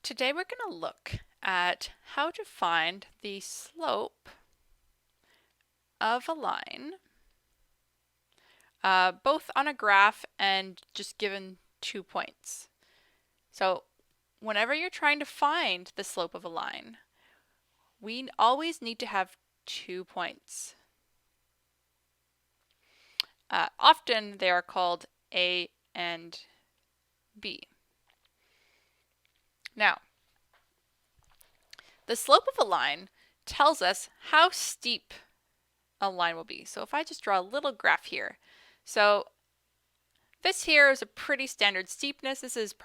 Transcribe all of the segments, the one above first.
Today we're going to look at how to find the slope of a line, both on a graph and just given 2 points. So whenever you're trying to find the slope of a line, we always need to have 2 points. Often they are called A and B. Now, the slope of a line tells us how steep a line will be. So if I just draw a little graph here, so this here is a pretty standard steepness. This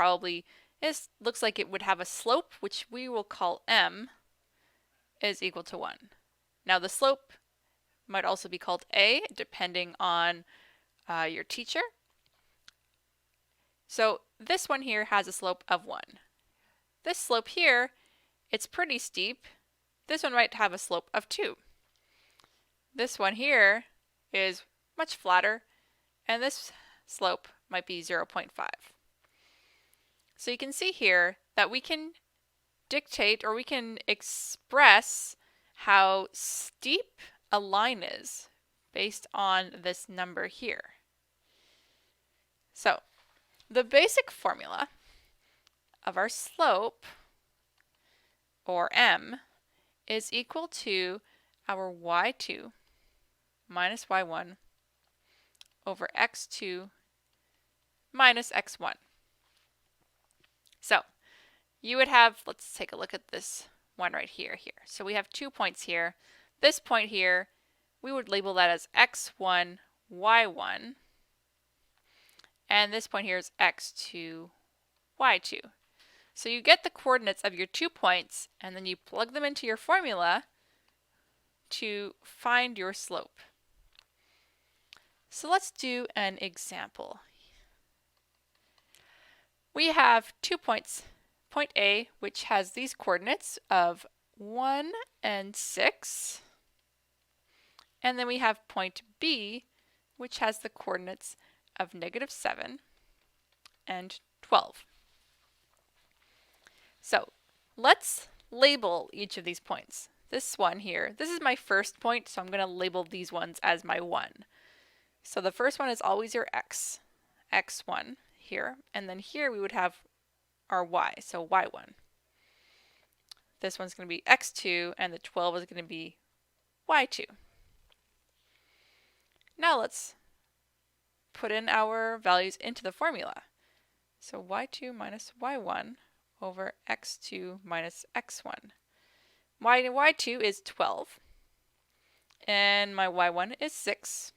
looks like it would have a slope, which we will call m, is equal to 1. Now the slope might also be called a, depending on your teacher. So this one here has a slope of 1. This slope here, it's pretty steep. This one might have a slope of 2. This one here is much flatter, and this slope might be 0.5. So you can see here that we can dictate, or we can express how steep a line is based on this number here. So the basic formula of our slope, or m, is equal to our y2 minus y1 over x2 minus x1. So you would have, let's take a look at this one right here. So we have 2 points here. This point here, we would label that as x1, y1. And this point here is x2, y2. So you get the coordinates of your 2 points, and then you plug them into your formula to find your slope. So let's do an example. We have 2 points. Point A, which has these coordinates of 1 and 6. And then we have point B, which has the coordinates of -7 and 12. So let's label each of these points. This one here, this is my first point, so I'm going to label these ones as my 1. So the first one is always your x, x1 here, and then here we would have our y, so y1. This one's going to be x2, and the 12 is going to be y2. Now let's put in our values into the formula. So y2 minus y1 over x2 minus x1. My y2 is 12, and my y1 is 6.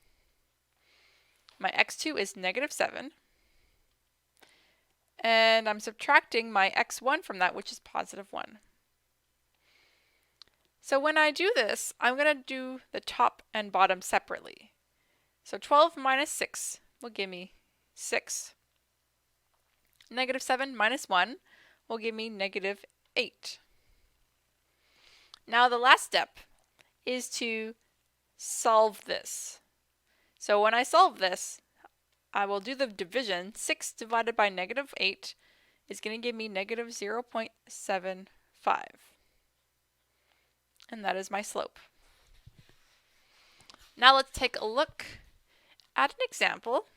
My x2 is -7, and I'm subtracting my x1 from that, which is +1. So when I do this, I'm going to do the top and bottom separately. So 12 minus 6 will give me 6. -7 minus 1 will give me -8. Now the last step is to solve this. So when I solve this, I will do the division. 6 divided by -8 is going to give me -0.75. And that is my slope. Now let's take a look at an example.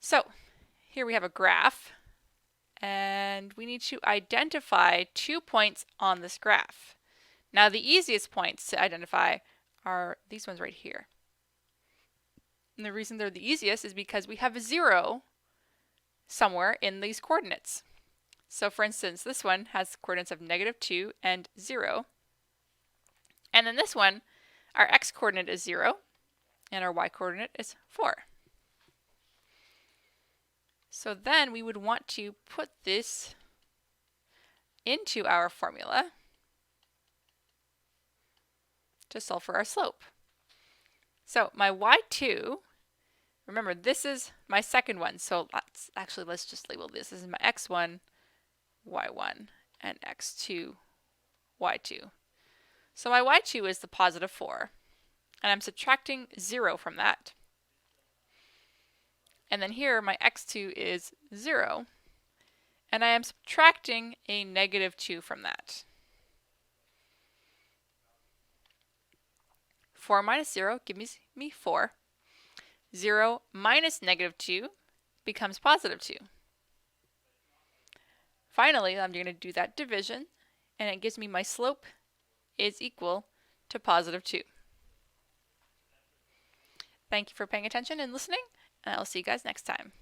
So here we have a graph, and we need to identify 2 points on this graph. Now the easiest points to identify are these ones right here. And the reason they're the easiest is because we have a 0 somewhere in these coordinates. So for instance, this one has coordinates of -2 and 0. And then this one, our x coordinate is 0, and our y coordinate is 4. So then we would want to put this into our formula to solve for our slope. So my y2, remember this is my second one, so let's just label this. This is my x1, y1, and x2, y2. So my y2 is the +4, and I'm subtracting 0 from that. And then here my x2 is 0, and I am subtracting a negative 2 from that. 4 minus 0 gives me 4. 0 minus negative 2 becomes positive 2. Finally, I'm going to do that division, and it gives me my slope is equal to positive 2. Thank you for paying attention and listening, and I'll see you guys next time.